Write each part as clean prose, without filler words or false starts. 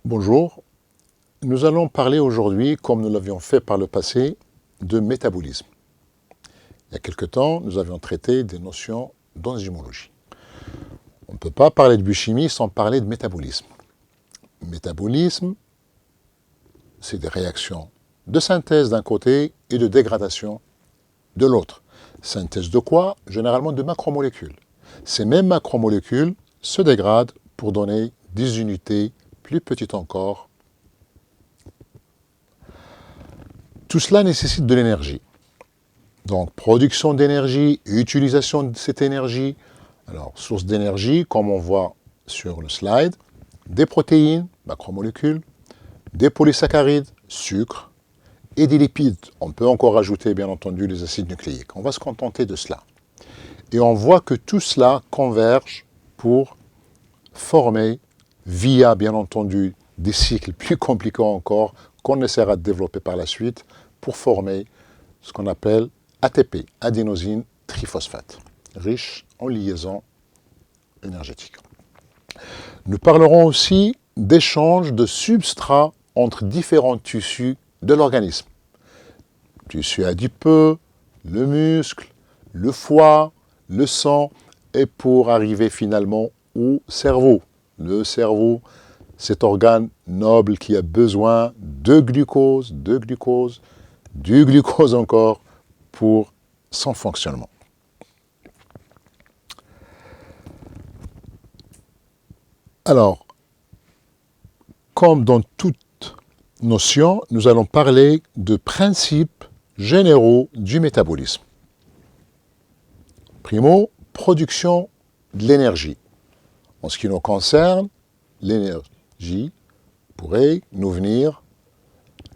Bonjour, nous allons parler aujourd'hui, comme nous l'avions fait par le passé, de métabolisme. Il y a quelque temps, nous avions traité des notions d'enzymologie. On ne peut pas parler de biochimie sans parler de métabolisme. Métabolisme, c'est des réactions de synthèse d'un côté et de dégradation de l'autre. Synthèse de quoi? Généralement de macromolécules. Ces mêmes macromolécules se dégradent pour donner des unités plus petites encore. Tout cela nécessite de l'énergie. Donc, production d'énergie, utilisation de cette énergie. Alors, source d'énergie, comme on voit sur le slide, des protéines, macromolécules, des polysaccharides, sucre, et des lipides. On peut encore ajouter, bien entendu, les acides nucléiques. On va se contenter de cela. Et on voit que tout cela converge pour former, via, bien entendu, des cycles plus compliqués encore, qu'on essaiera de développer par la suite, pour former ce qu'on appelle ATP, adénosine triphosphate, riche en liaisons énergétiques. Nous parlerons aussi d'échanges de substrats entre différents tissus de l'organisme. Tissu adipeux, le muscle, le foie, le sang, et pour arriver finalement au cerveau. Le cerveau, cet organe noble qui a besoin de glucose, du glucose encore pour son fonctionnement. Alors, comme dans toute notion, nous allons parler de principes généraux du métabolisme. Primo, production de l'énergie. En ce qui nous concerne, l'énergie pourrait nous venir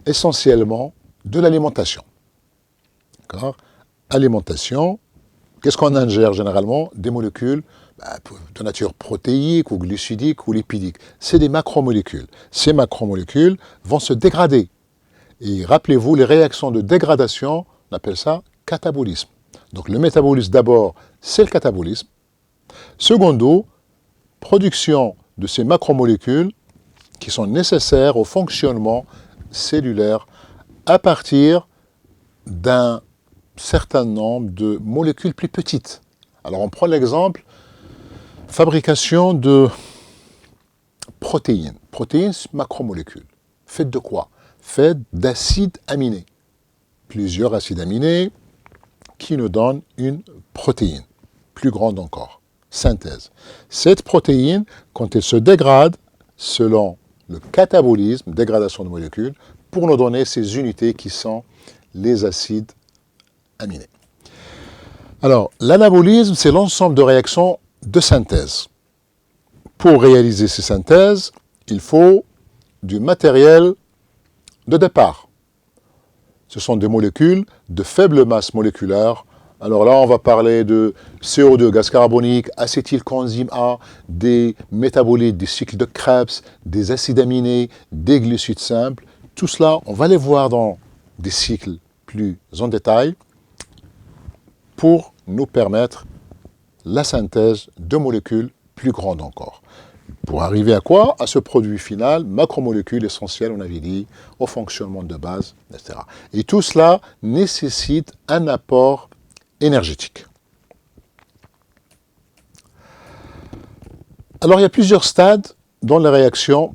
essentiellement de l'alimentation. D'accord ? Alimentation, qu'est-ce qu'on ingère généralement? Des molécules de nature protéique ou glucidique ou lipidique. C'est des macromolécules. Ces macromolécules vont se dégrader. Et rappelez-vous, les réactions de dégradation, on appelle ça catabolisme. Donc le métabolisme d'abord, c'est le catabolisme. Secondo, production de ces macromolécules qui sont nécessaires au fonctionnement cellulaire à partir d'un certain nombre de molécules plus petites. Alors on prend l'exemple, fabrication de protéines. Protéines, macromolécules. Faites de quoi? Faites d'acides aminés. Plusieurs acides aminés qui nous donnent une protéine, plus grande encore. Synthèse. Cette protéine, quand elle se dégrade, selon le catabolisme, dégradation de molécules, pour nous donner ces unités qui sont les acides aminés. Alors, l'anabolisme, c'est l'ensemble de réactions de synthèse. Pour réaliser ces synthèses, il faut du matériel de départ. Ce sont des molécules de faible masse moléculaire. Alors là, on va parler de CO2, gaz carbonique, acétylcoenzyme A, des métabolites, des cycles de Krebs, des acides aminés, des glucides simples. Tout cela, on va les voir dans des cycles plus en détail pour nous permettre la synthèse de molécules plus grandes encore. Pour arriver à quoi? À ce produit final, macromolécules essentielles, on avait dit, au fonctionnement de base, etc. Et tout cela nécessite un apport énergétique. Alors, il y a plusieurs stades dans la réaction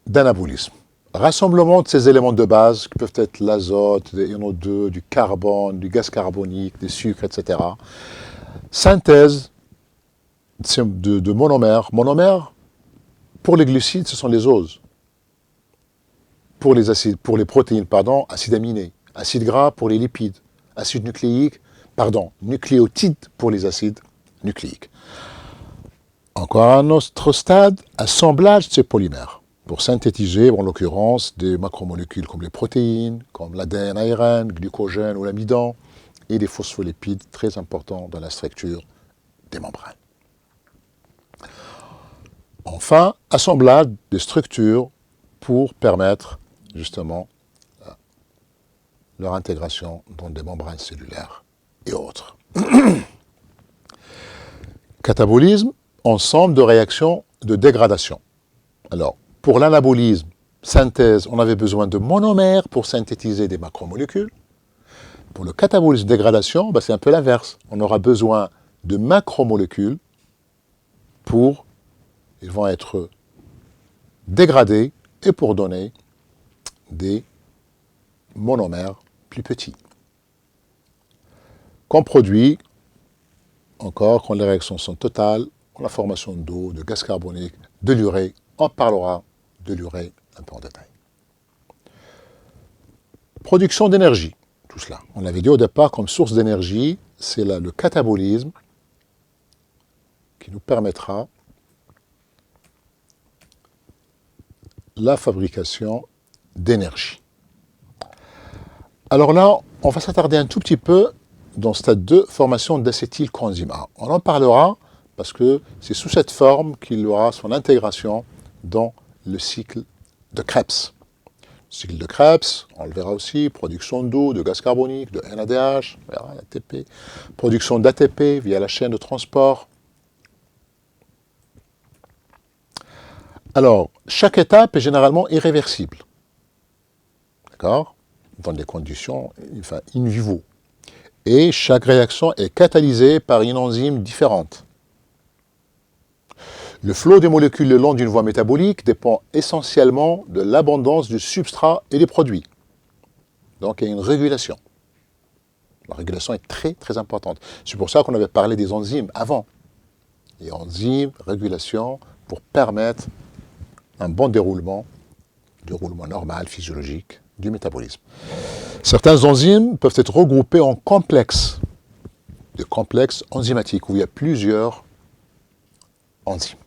d'anabolisme. Rassemblement de ces éléments de base, qui peuvent être l'azote, des NO2, du carbone, du gaz carbonique, des sucres, etc. Synthèse de monomères. Monomères, pour les glucides, ce sont les oses. Pour les protéines, acides aminés. Acides gras pour les lipides. Nucléotides pour les acides nucléiques. Encore un autre stade, assemblage de ces polymères. Pour synthétiser, en l'occurrence, des macromolécules comme les protéines, comme l'ADN, ARN, glucogène ou l'amidon, et des phospholipides très importants dans la structure des membranes. Enfin, assemblage des structures pour permettre justement leur intégration dans des membranes cellulaires et autres. Catabolisme, ensemble de réactions de dégradation. Alors, pour l'anabolisme, synthèse, on avait besoin de monomères pour synthétiser des macromolécules. Pour le catabolisme dégradation, c'est un peu l'inverse. On aura besoin de macromolécules ils vont être dégradés et pour donner des monomères plus petits. Qu'on produit, encore, quand les réactions sont totales, la formation d'eau, de gaz carbonique, de l'urée. On parlera de l'urée un peu en détail. Production d'énergie, tout cela. On avait dit au départ, comme source d'énergie, c'est le catabolisme qui nous permettra la fabrication d'énergie. Alors là, on va s'attarder un tout petit peu dans le stade 2, formation d'acétylcoenzyme A. On en parlera parce que c'est sous cette forme qu'il aura son intégration dans le cycle de Krebs. Le cycle de Krebs, on le verra aussi, production d'eau, de gaz carbonique, de NADH, ATP, production d'ATP via la chaîne de transport. Alors, chaque étape est généralement irréversible. D'accord ? Dans des conditions in vivo. Et chaque réaction est catalysée par une enzyme différente. Le flot des molécules le long d'une voie métabolique dépend essentiellement de l'abondance du substrat et des produits. Donc il y a une régulation. La régulation est très très importante. C'est pour ça qu'on avait parlé des enzymes avant. Les enzymes, régulation, pour permettre un bon déroulement normal, physiologique, du métabolisme. Certains enzymes peuvent être regroupés en complexes, des complexes enzymatiques, où il y a plusieurs enzymes.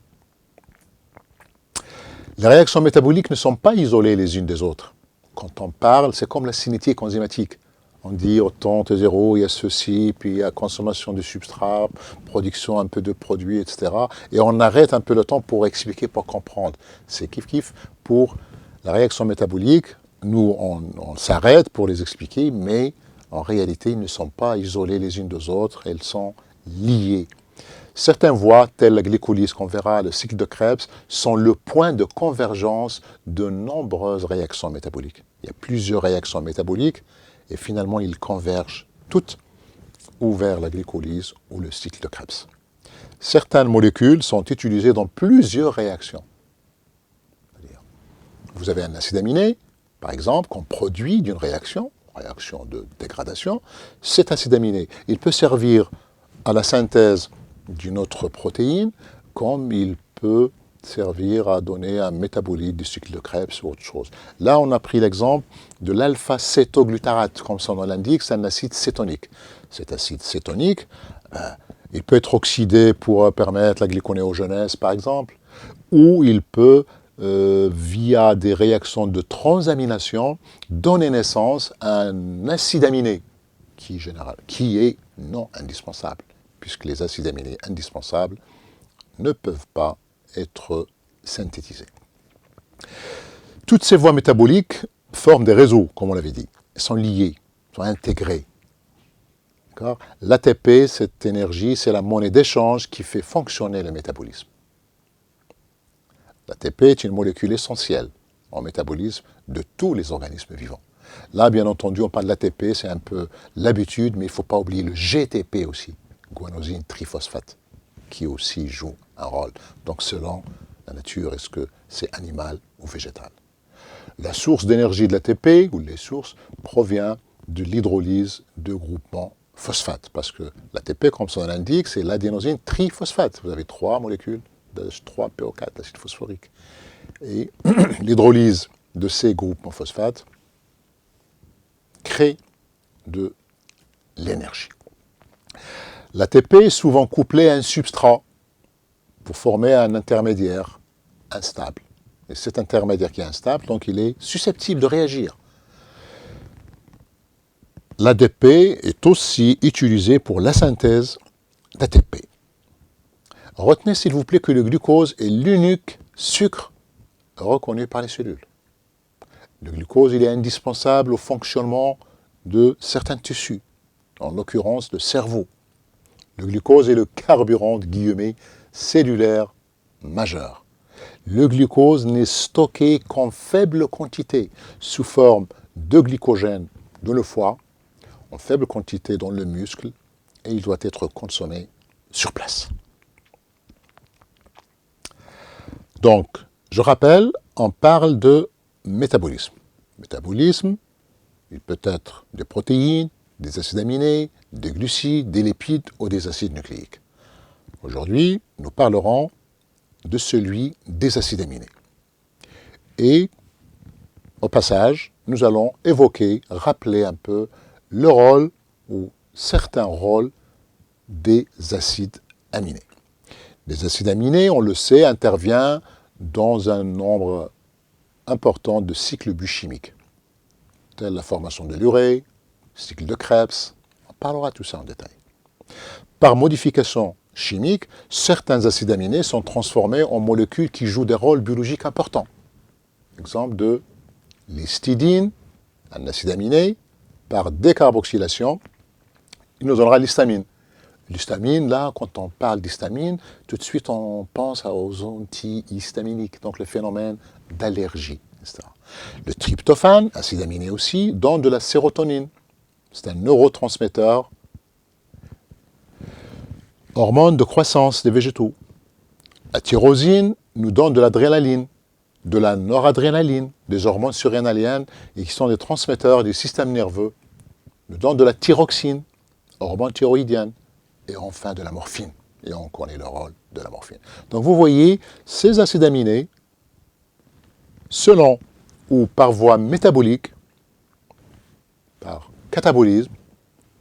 Les réactions métaboliques ne sont pas isolées les unes des autres. Quand on parle, c'est comme la cinétique enzymatique. On dit au temps T0, il y a ceci, puis il y a consommation de substrat, production un peu de produits, etc. Et on arrête un peu le temps pour expliquer, pour comprendre. C'est kiff-kiff pour la réaction métabolique. Nous, on s'arrête pour les expliquer, mais en réalité, ils ne sont pas isolés les unes des autres, elles sont liées. Certaines voies, telles la glycolyse qu'on verra, le cycle de Krebs, sont le point de convergence de nombreuses réactions métaboliques. Il y a plusieurs réactions métaboliques, et finalement, ils convergent toutes ou vers la glycolyse ou le cycle de Krebs. Certaines molécules sont utilisées dans plusieurs réactions. Vous avez un acide aminé, par exemple, qu'on produit d'une réaction de dégradation. Cet acide aminé, il peut servir à la synthèse d'une autre protéine, comme il peut servir à donner un métabolite du cycle de Krebs ou autre chose. Là, on a pris l'exemple de l'alpha-cétoglutarate, comme son nom l'indique, c'est un acide cétonique. Cet acide cétonique, il peut être oxydé pour permettre la glyconéogenèse, par exemple, ou il peut, via des réactions de transamination, donner naissance à un acide aminé, qui est non indispensable, puisque les acides aminés indispensables ne peuvent pas être synthétisés. Toutes ces voies métaboliques forment des réseaux, comme on l'avait dit. Elles sont liées, sont intégrées. L'ATP, cette énergie, c'est la monnaie d'échange qui fait fonctionner le métabolisme. L'ATP est une molécule essentielle en métabolisme de tous les organismes vivants. Là, bien entendu, on parle de l'ATP, c'est un peu l'habitude, mais il ne faut pas oublier le GTP aussi, guanosine triphosphate, qui aussi joue un rôle. Donc, selon la nature, est-ce que c'est animal ou végétal? La source d'énergie de l'ATP, ou les sources, provient de l'hydrolyse de groupements phosphate, parce que l'ATP, comme son nom l'indique, c'est l'adénosine triphosphate. Vous avez 3 molécules d'H3PO4, l'acide phosphorique. Et l'hydrolyse de ces groupements phosphates crée de l'énergie. L'ATP est souvent couplé à un substrat pour former un intermédiaire instable. Et cet intermédiaire qui est instable, donc il est susceptible de réagir. L'ADP est aussi utilisé pour la synthèse d'ATP. Retenez s'il vous plaît que le glucose est l'unique sucre reconnu par les cellules. Le glucose, il est indispensable au fonctionnement de certains tissus, en l'occurrence le cerveau. Le glucose est le carburant, guillemets, cellulaire majeur. Le glucose n'est stocké qu'en faible quantité, sous forme de glycogène dans le foie, en faible quantité dans le muscle, et il doit être consommé sur place. Donc, je rappelle, on parle de métabolisme. Métabolisme, il peut être des protéines, des acides aminés, des glucides, des lipides ou des acides nucléiques. Aujourd'hui, nous parlerons de celui des acides aminés. Et au passage, nous allons évoquer, rappeler un peu le rôle ou certains rôles des acides aminés. Les acides aminés, on le sait, interviennent dans un nombre important de cycles biochimiques, tels la formation de l'urée, cycle de Krebs, on parlera de tout ça en détail. Par modification chimique, certains acides aminés sont transformés en molécules qui jouent des rôles biologiques importants. Exemple de l'histidine, un acide aminé, par décarboxylation, il nous donnera l'histamine. L'histamine, là, quand on parle d'histamine, tout de suite on pense aux antihistaminiques, donc le phénomène d'allergie, etc. Le tryptophane, acide aminé aussi, donne de la sérotonine. C'est un neurotransmetteur, hormone de croissance des végétaux. La tyrosine nous donne de l'adrénaline, de la noradrénaline, des hormones surrénaliennes, et qui sont des transmetteurs du système nerveux. Nous donne de la thyroxine, hormone thyroïdienne, et enfin de la morphine. Et on connaît le rôle de la morphine. Donc vous voyez, ces acides aminés, selon ou par voie métabolique, par catabolisme,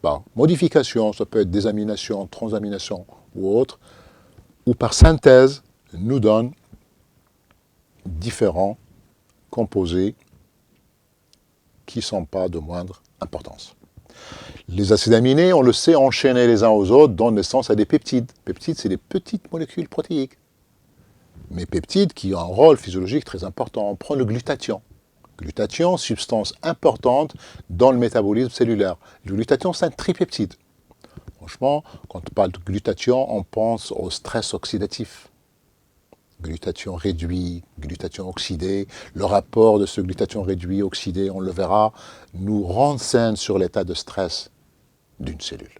par modification, ça peut être désamination, transamination ou autre, ou par synthèse, nous donnent différents composés qui ne sont pas de moindre importance. Les acides aminés, on le sait, enchaînés les uns aux autres, donnent naissance à des peptides. Peptides, c'est des petites molécules protéiques. Mais peptides qui ont un rôle physiologique très important. On prend le glutathion. Glutathion, substance importante dans le métabolisme cellulaire. Le glutathion, c'est un tripeptide. Franchement, quand on parle de glutathion, on pense au stress oxydatif. Glutathion réduit, glutathion oxydé. Le rapport de ce glutathion réduit, oxydé, on le verra, nous renseigne sur l'état de stress d'une cellule.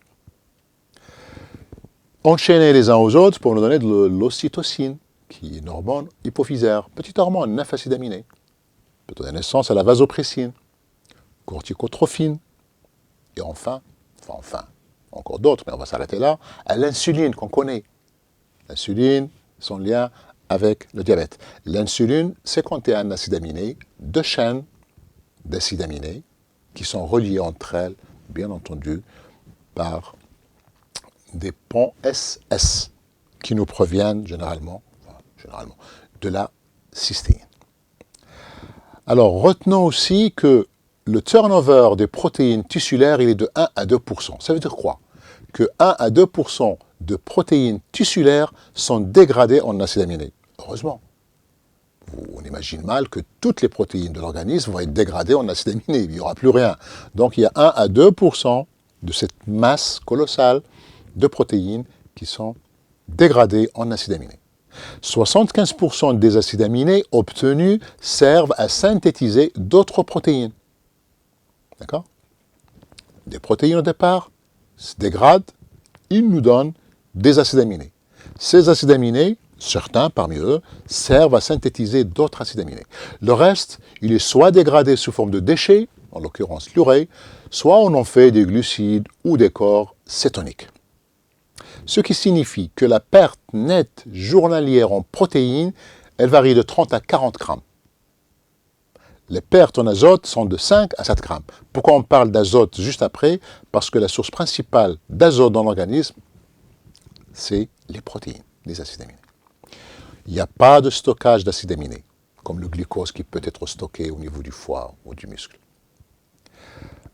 Enchaînés les uns aux autres pour nous donner de l'ocytocine, qui est une hormone hypophysaire, petite hormone, 9 acides aminés, peut donner naissance à la vasopressine, corticotrophine, et enfin, encore d'autres, mais on va s'arrêter là, à l'insuline qu'on connaît. L'insuline, son lien avec le diabète. L'insuline, c'est quand il y a un acide aminé, deux chaînes d'acides aminés qui sont reliées entre elles, bien entendu, par des ponts SS qui nous proviennent généralement de la cystéine. Alors, retenons aussi que le turnover des protéines tissulaires, il est de 1 à 2%. Ça veut dire quoi? Que 1 à 2% de protéines tissulaires sont dégradées en acides aminés. Heureusement. On imagine mal que toutes les protéines de l'organisme vont être dégradées en acides aminés. Il n'y aura plus rien. Donc, il y a 1 à 2% de cette masse colossale de protéines qui sont dégradées en acides aminés. 75% des acides aminés obtenus servent à synthétiser d'autres protéines. D'accord? Des protéines au départ se dégradent, ils nous donnent des acides aminés. Ces acides aminés, certains parmi eux, servent à synthétiser d'autres acides aminés. Le reste, il est soit dégradé sous forme de déchets, en l'occurrence l'urée, soit on en fait des glucides ou des corps cétoniques. Ce qui signifie que la perte nette journalière en protéines, elle varie de 30 à 40 grammes. Les pertes en azote sont de 5 à 7 grammes. Pourquoi on parle d'azote juste après? Parce que la source principale d'azote dans l'organisme, c'est les protéines, les acides aminés. Il n'y a pas de stockage d'acides aminés, comme le glucose qui peut être stocké au niveau du foie ou du muscle.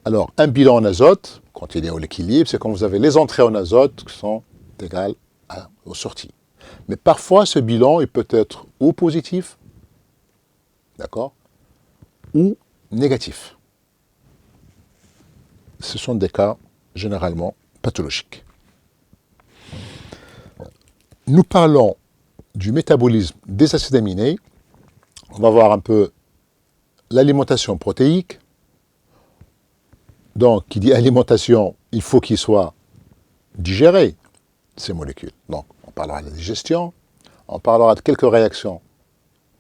Alors, un bilan en azote, quand il est à l'équilibre, c'est quand vous avez les entrées en azote qui sont égales aux sorties. Mais parfois, ce bilan, il peut être ou positif, d'accord, ou négatif. Ce sont des cas généralement pathologiques. nous parlons du métabolisme des acides aminés. On va voir un peu l'alimentation protéique. Donc, qui dit alimentation, il faut qu'il soit digéré, ces molécules. Donc, on parlera de la digestion, on parlera de quelques réactions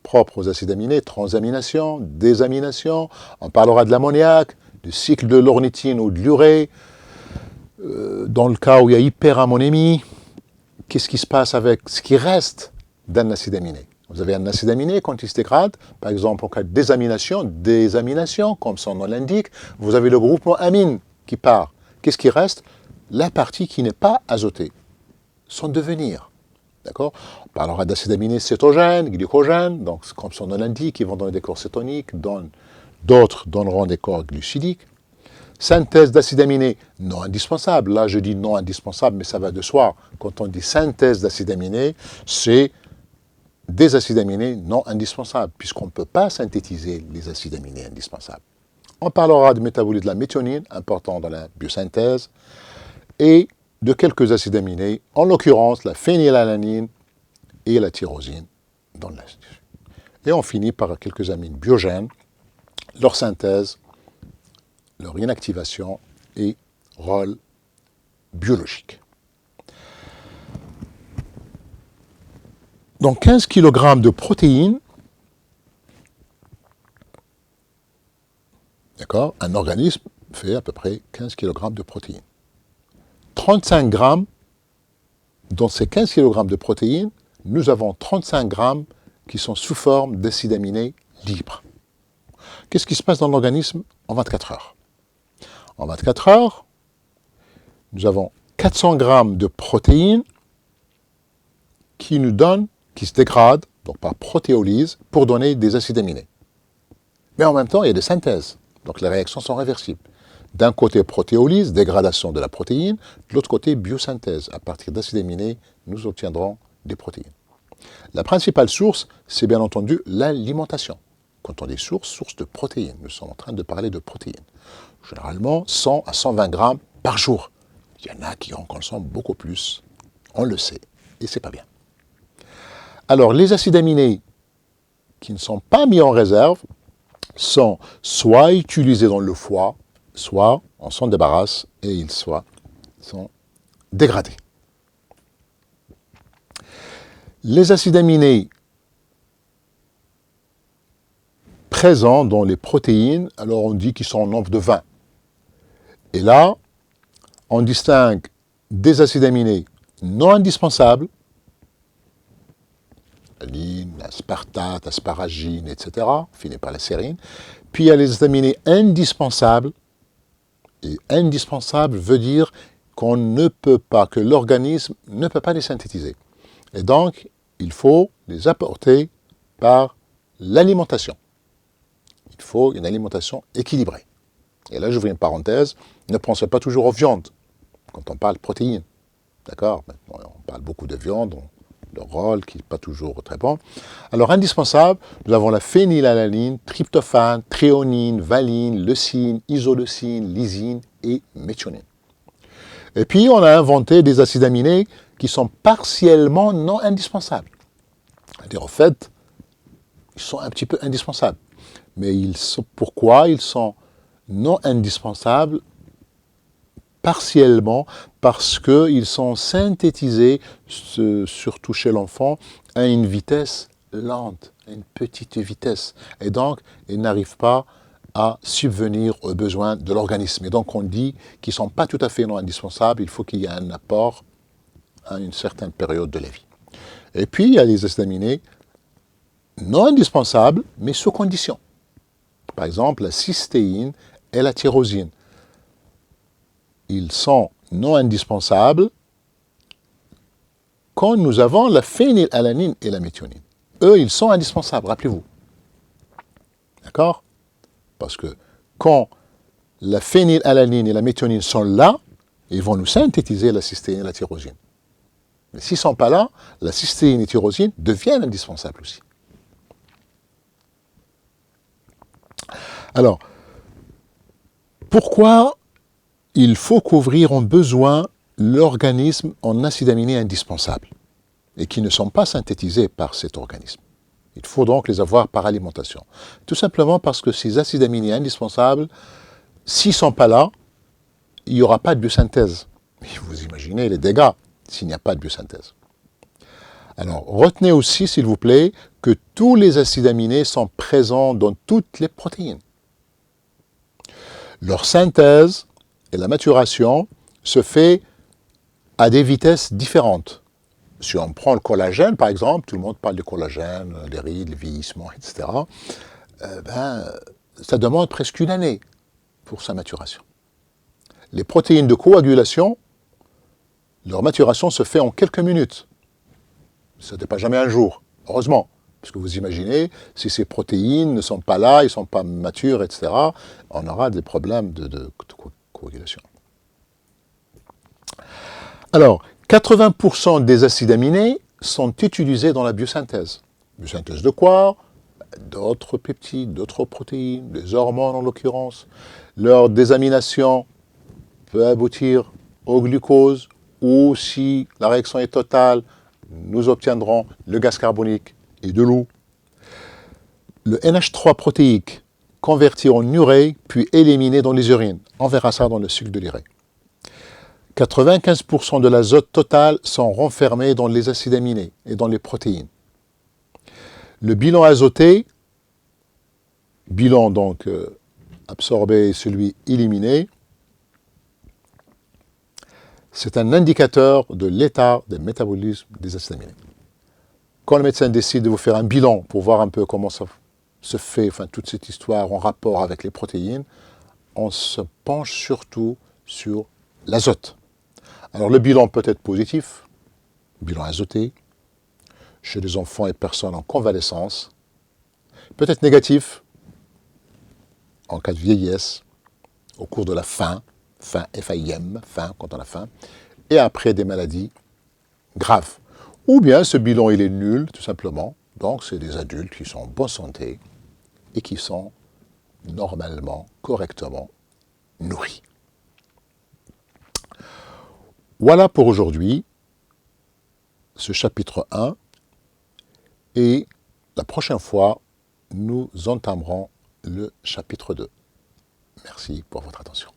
propres aux acides aminés, transamination, désamination, on parlera de l'ammoniac, du cycle de l'ornithine ou de l'urée, dans le cas où il y a hyperammonémie, qu'est-ce qui se passe avec ce qui reste d'un acide aminé? Vous avez un acide aminé, quand il se dégrade, par exemple en cas de désamination, comme son nom l'indique, vous avez le groupement amine qui part. Qu'est-ce qui reste? La partie qui n'est pas azotée, son devenir. D'accord? On parlera d'acides aminés cétogènes, glycogènes, donc comme son nom l'indique, ils vont donner des corps cétoniques, d'autres donneront des corps glucidiques. Synthèse d'acides aminés non indispensables. Là, je dis non indispensable, mais ça va de soi. Quand on dit synthèse d'acides aminés, c'est des acides aminés non indispensables, puisqu'on ne peut pas synthétiser les acides aminés indispensables. On parlera du métabolisme de la méthionine, important dans la biosynthèse, et de quelques acides aminés, en l'occurrence la phénylalanine et la tyrosine dans l'acide. Et on finit par quelques amines biogènes, leur synthèse, leur inactivation et rôle biologique. Donc 15 kg de protéines, d'accord, un organisme fait à peu près 15 kg de protéines. 35 grammes, dans ces 15 kg de protéines, nous avons 35 grammes qui sont sous forme d'acides aminés libres. Qu'est-ce qui se passe dans l'organisme en 24 heures? En 24 heures, nous avons 400 grammes de protéines qui se dégradent, donc par protéolyse, pour donner des acides aminés. Mais en même temps, il y a des synthèses, donc les réactions sont réversibles. D'un côté, protéolyse, dégradation de la protéine, de l'autre côté, biosynthèse. À partir d'acides aminés, nous obtiendrons des protéines. La principale source, c'est bien entendu l'alimentation. Quand on dit source de protéines, nous sommes en train de parler de protéines. Généralement, 100 à 120 grammes par jour. Il y en a qui en consomment beaucoup plus, on le sait, et c'est pas bien. Alors, les acides aminés qui ne sont pas mis en réserve sont soit utilisés dans le foie, soit on s'en débarrasse et ils sont dégradés. Les acides aminés présents dans les protéines, alors on dit qu'ils sont en nombre de 20. Et là, on distingue des acides aminés non indispensables, l'aline, l'aspartate, l'asparagine, etc., on finit par la sérine. Puis il y a les acides aminés indispensables. Et indispensable veut dire qu'on ne peut pas, que l'organisme ne peut pas les synthétiser. Et donc, il faut les apporter par l'alimentation. Il faut une alimentation équilibrée. Et là, j'ouvre une parenthèse, ne pensez pas toujours aux viandes, quand on parle protéines. D'accord? On parle beaucoup de viande, le rôle qui n'est pas toujours très bon. Alors, indispensable, nous avons la phénylalanine, tryptophane, thréonine, valine, leucine, isoleucine, lysine et méthionine. Et puis, on a inventé des acides aminés qui sont partiellement non indispensables. C'est-à-dire, en fait, ils sont un petit peu indispensables. Mais pourquoi ils sont non indispensables? Partiellement, parce qu'ils sont synthétisés, surtout chez l'enfant, à une vitesse lente, à une petite vitesse. Et donc, ils n'arrivent pas à subvenir aux besoins de l'organisme. Et donc, on dit qu'ils ne sont pas tout à fait non indispensables, il faut qu'il y ait un apport à une certaine période de la vie. Et puis, il y a les acides aminés non indispensables, mais sous condition. Par exemple, la cystéine et la tyrosine. Ils sont non indispensables quand nous avons la phénylalanine et la méthionine. Eux, ils sont indispensables, rappelez-vous. D'accord? Parce que quand la phénylalanine et la méthionine sont là, ils vont nous synthétiser la cystéine et la tyrosine. Mais s'ils ne sont pas là, la cystéine et la tyrosine deviennent indispensables aussi. Alors, pourquoi il faut couvrir en besoin l'organisme en acides aminés indispensables? et qui ne sont pas synthétisés par cet organisme. Il faut donc les avoir par alimentation. Tout simplement parce que ces acides aminés indispensables, s'ils ne sont pas là, il n'y aura pas de biosynthèse. Vous imaginez les dégâts s'il n'y a pas de biosynthèse. Alors, retenez aussi, s'il vous plaît, que tous les acides aminés sont présents dans toutes les protéines. Leur synthèse et la maturation se fait à des vitesses différentes. Si on prend le collagène, par exemple, tout le monde parle du collagène, les rides, le vieillissement, etc. Ça demande presque une année pour sa maturation. Les protéines de coagulation, leur maturation se fait en quelques minutes. Ça ne dépasse jamais un jour, heureusement. Parce que vous imaginez, si ces protéines ne sont pas là, ils ne sont pas matures, etc., on aura des problèmes de coagulation. Alors, 80% des acides aminés sont utilisés dans la biosynthèse. Biosynthèse de quoi? D'autres peptides, d'autres protéines, des hormones en l'occurrence. Leur désamination peut aboutir au glucose, ou si la réaction est totale, nous obtiendrons le gaz carbonique et de l'eau. Le NH3 protéique converti en urée, puis éliminé dans les urines. On verra ça dans le cycle de l'urée. 95% de l'azote total sont renfermés dans les acides aminés et dans les protéines. Le bilan azoté, bilan donc absorbé et celui éliminé, c'est un indicateur de l'état des métabolismes des acides aminés. Quand le médecin décide de vous faire un bilan pour voir un peu comment ça se fait, enfin toute cette histoire en rapport avec les protéines, on se penche surtout sur l'azote. Alors le bilan peut être positif, bilan azoté, chez les enfants et personnes en convalescence, peut être négatif, en cas de vieillesse, au cours de la faim, FAIM, faim quand on a faim, et après des maladies graves. Ou bien ce bilan il est nul, tout simplement, donc c'est des adultes qui sont en bonne santé et qui sont normalement, correctement nourris. Voilà pour aujourd'hui, ce chapitre 1, et la prochaine fois, nous entamerons le chapitre 2. Merci pour votre attention.